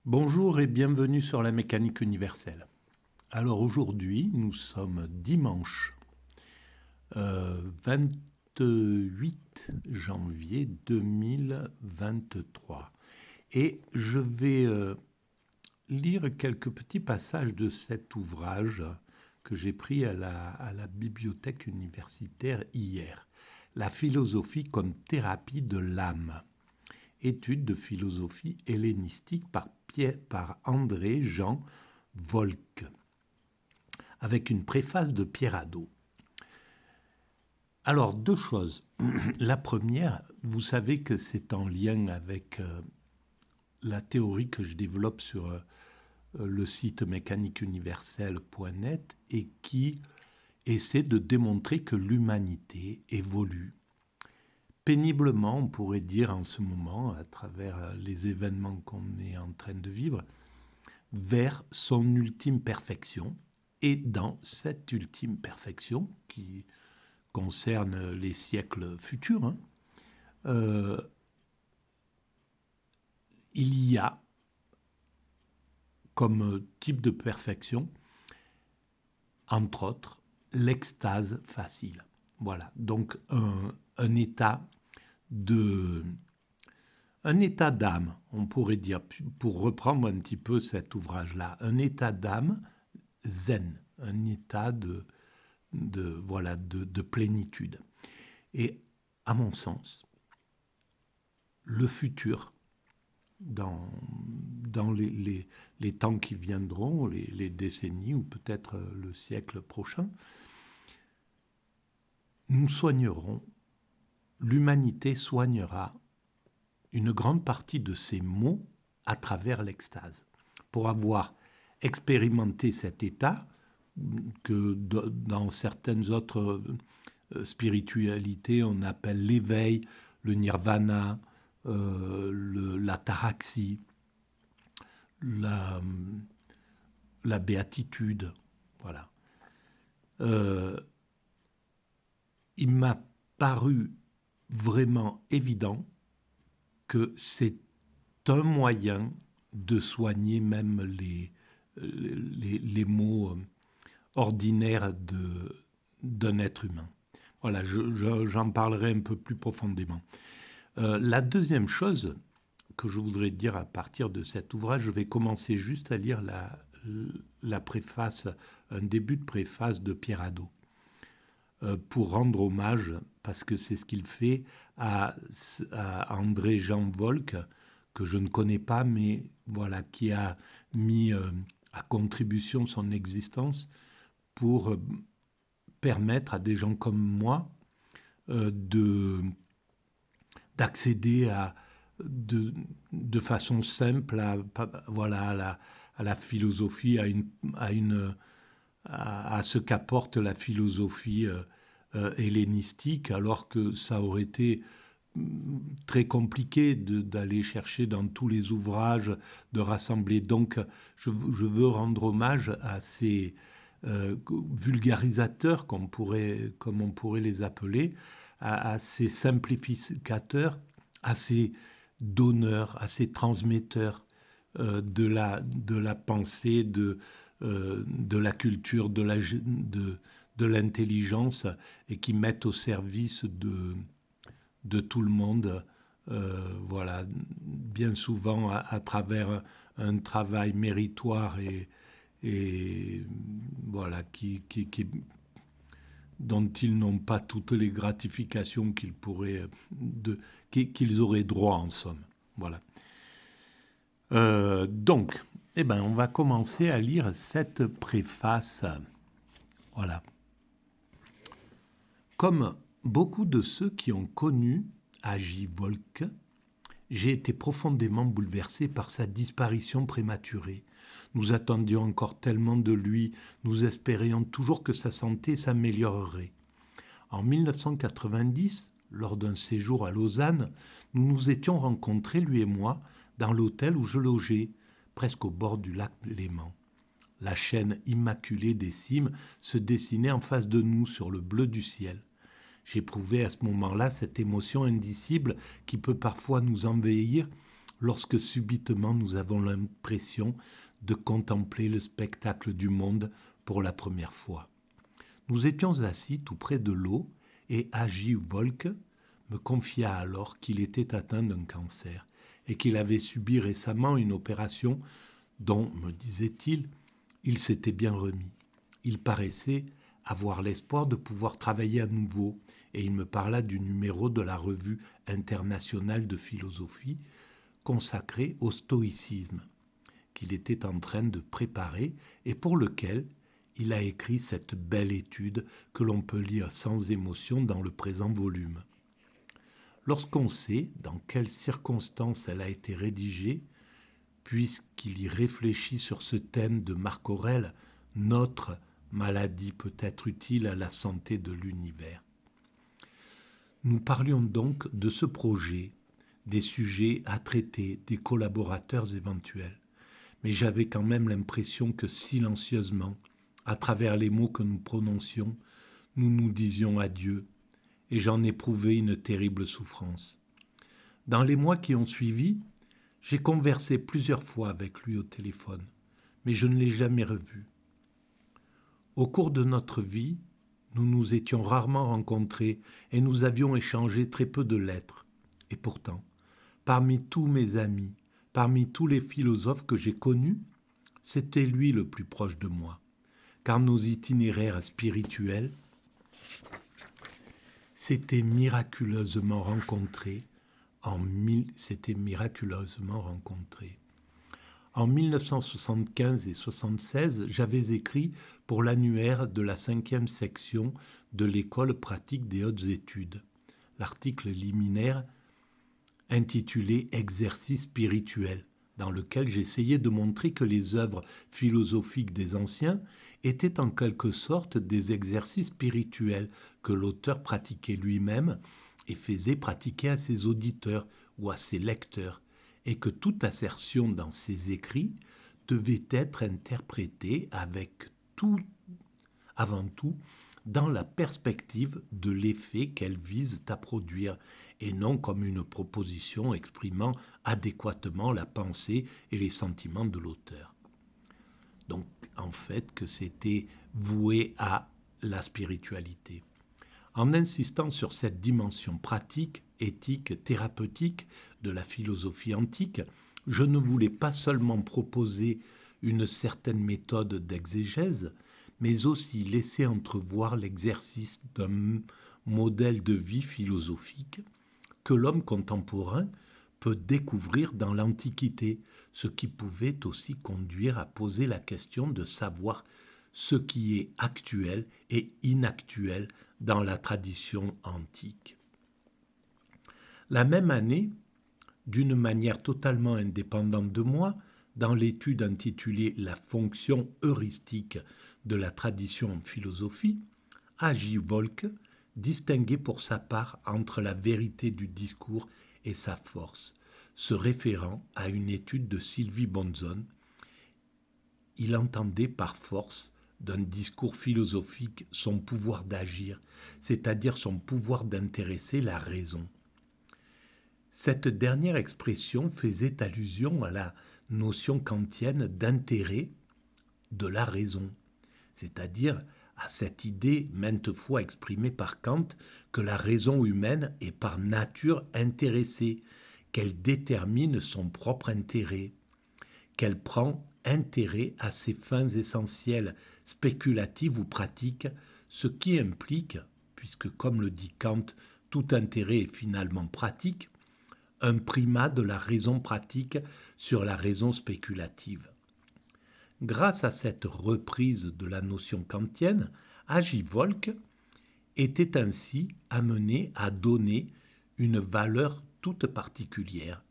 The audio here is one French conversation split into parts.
Bonjour et bienvenue sur la mécanique universelle. Alors aujourd'hui, nous sommes dimanche 28 janvier 2023 et je vais lire quelques petits passages de cet ouvrage que j'ai pris à la bibliothèque universitaire hier. La philosophie comme thérapie de l'âme. Étude de philosophie hellénistique par André-Jean Volk, avec une préface de Pierre Hadot. Alors, deux choses. La première, vous savez que c'est en lien avec la théorie que je développe sur le site mécaniqueuniverselle.net et qui essaie de démontrer que l'humanité évolue péniblement, on pourrait dire en ce moment, à travers les événements qu'on est en train de vivre, vers son ultime perfection. Et dans cette ultime perfection, qui concerne les siècles futurs, il y a comme type de perfection, entre autres, l'extase facile. Voilà, donc un état d'âme, on pourrait dire, pour reprendre un petit peu cet ouvrage-là, un état d'âme zen, un état de plénitude. Et à mon sens, le futur, dans les temps qui viendront, les décennies ou peut-être le siècle prochain, nous soignerons, l'humanité soignera une grande partie de ses maux à travers l'extase. Pour avoir expérimenté cet état, que dans certaines autres spiritualités on appelle l'éveil, le nirvana, l'ataraxie, la béatitude, voilà. Il m'a paru vraiment évident que c'est un moyen de soigner même les maux ordinaires d'un être humain. Voilà, j'en parlerai un peu plus profondément. La deuxième chose que je voudrais dire à partir de cet ouvrage, je vais commencer juste à lire la préface, un début de préface de Pierre Hadot, pour rendre hommage, parce que c'est ce qu'il fait, à André-Jean Volk, que je ne connais pas, mais voilà, qui a mis à contribution son existence pour permettre à des gens comme moi d'accéder de façon simple à la philosophie, à ce qu'apporte la philosophie hellénistique, alors que ça aurait été très compliqué d'aller chercher dans tous les ouvrages, de rassembler. Donc, je veux rendre hommage à ces vulgarisateurs, comme on pourrait les appeler, à ces simplificateurs, à ces donneurs, à ces transmetteurs de la pensée, de la culture, de l'intelligence, et qui mettent au service de tout le monde, voilà, bien souvent à travers un travail méritoire et voilà, dont ils n'ont pas toutes les gratifications qu'ils auraient droit, en somme. Voilà. Donc, on va commencer à lire cette préface. Voilà. Comme beaucoup de ceux qui ont connu A.J. Volk, j'ai été profondément bouleversé par sa disparition prématurée. Nous attendions encore tellement de lui, nous espérions toujours que sa santé s'améliorerait. En 1990, lors d'un séjour à Lausanne, nous nous étions rencontrés, lui et moi, dans l'hôtel où je logeais, presque au bord du lac Léman. La chaîne immaculée des cimes se dessinait en face de nous sur le bleu du ciel. J'éprouvais à ce moment-là cette émotion indicible qui peut parfois nous envahir lorsque subitement nous avons l'impression de contempler le spectacle du monde pour la première fois. Nous étions assis tout près de l'eau et Agi Volk me confia alors qu'il était atteint d'un cancer et qu'il avait subi récemment une opération dont, me disait-il, il s'était bien remis. Il paraissait avoir l'espoir de pouvoir travailler à nouveau et il me parla du numéro de la revue internationale de philosophie consacré au stoïcisme qu'il était en train de préparer et pour lequel il a écrit cette belle étude que l'on peut lire sans émotion dans le présent volume. Lorsqu'on sait dans quelles circonstances elle a été rédigée, puisqu'il y réfléchit sur ce thème de Marc Aurèle, notre maladie peut être utile à la santé de l'univers. Nous parlions donc de ce projet, des sujets à traiter, des collaborateurs éventuels. Mais j'avais quand même l'impression que silencieusement, à travers les mots que nous prononcions, nous nous disions adieu, et j'en éprouvais une terrible souffrance. Dans les mois qui ont suivi, j'ai conversé plusieurs fois avec lui au téléphone, mais je ne l'ai jamais revu. Au cours de notre vie, nous nous étions rarement rencontrés et nous avions échangé très peu de lettres. Et pourtant, parmi tous mes amis, parmi tous les philosophes que j'ai connus, c'était lui le plus proche de moi, car nos itinéraires spirituels s'étaient miraculeusement rencontrés en 1975 et 1976, j'avais écrit pour l'annuaire de la 5e section de l'École pratique des hautes études, l'article liminaire intitulé « Exercice spirituel », dans lequel j'essayais de montrer que les œuvres philosophiques des anciens étaient en quelque sorte des exercices spirituels que l'auteur pratiquait lui-même et faisait pratiquer à ses auditeurs ou à ses lecteurs, et que toute assertion dans ses écrits devait être interprétée avant tout, dans la perspective de l'effet qu'elles visent à produire, et non comme une proposition exprimant adéquatement la pensée et les sentiments de l'auteur. Donc, en fait, que c'était voué à la spiritualité. En insistant sur cette dimension pratique, éthique, thérapeutique de la philosophie antique, je ne voulais pas seulement proposer une certaine méthode d'exégèse, mais aussi laisser entrevoir l'exercice d'un modèle de vie philosophique que l'homme contemporain peut découvrir dans l'Antiquité, ce qui pouvait aussi conduire à poser la question de savoir ce qui est actuel et inactuel dans la tradition antique. La même année, d'une manière totalement indépendante de moi, dans l'étude intitulée « La fonction heuristique de la tradition en philosophie », Agi Volk distinguait pour sa part entre la vérité du discours et sa force, se référant à une étude de Sylvie Bonzon. Il entendait par force d'un discours philosophique son pouvoir d'agir, c'est-à-dire son pouvoir d'intéresser la raison. Cette dernière expression faisait allusion à la notion kantienne d'intérêt de la raison, c'est-à-dire à cette idée maintes fois exprimée par Kant que la raison humaine est par nature intéressée, qu'elle détermine son propre intérêt, qu'elle prend intérêt à ses fins essentielles, spéculatives ou pratiques, ce qui implique, puisque comme le dit Kant, tout intérêt est finalement pratique, un primat de la raison pratique sur la raison spéculative. Grâce à cette reprise de la notion kantienne, Agi Volk était ainsi amené à donner une valeur toute particulière,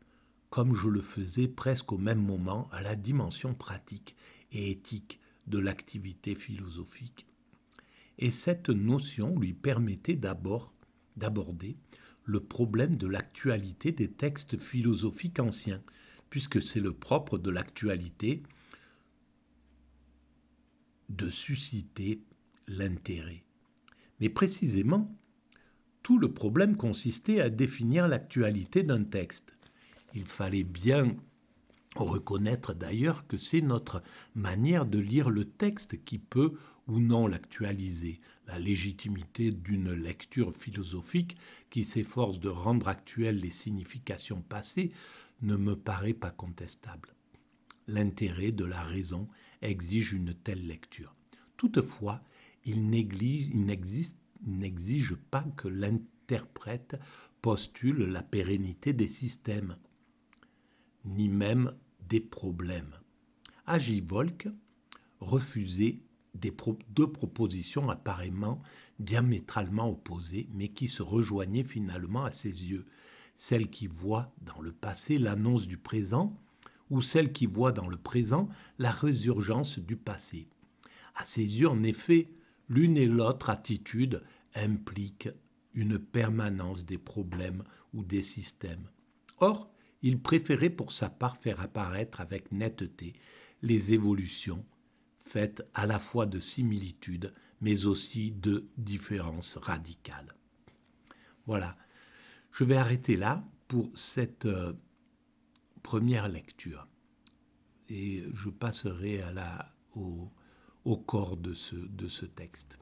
comme je le faisais presque au même moment à la dimension pratique et éthique de l'activité philosophique. Et cette notion lui permettait d'aborder le problème de l'actualité des textes philosophiques anciens, puisque c'est le propre de l'actualité de susciter l'intérêt. Mais précisément, tout le problème consistait à définir l'actualité d'un texte. Il fallait bien reconnaître d'ailleurs que c'est notre manière de lire le texte qui peut ou non l'actualiser. La légitimité d'une lecture philosophique qui s'efforce de rendre actuelles les significations passées ne me paraît pas contestable. L'intérêt de la raison exige une telle lecture. Toutefois, il n'exige pas que l'interprète postule la pérennité des systèmes, ni même des problèmes. Agivolk refusait deux propositions apparemment diamétralement opposées, mais qui se rejoignaient finalement à ses yeux. Celle qui voit dans le passé l'annonce du présent, ou celle qui voit dans le présent la résurgence du passé. À ses yeux, en effet, l'une et l'autre attitude impliquent une permanence des problèmes ou des systèmes. Or, il préférait pour sa part faire apparaître avec netteté les évolutions faites à la fois de similitudes, mais aussi de différences radicales. Voilà, je vais arrêter là pour cette première lecture. Et je passerai au corps de ce texte.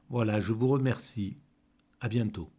Voilà, je vous remercie. À bientôt.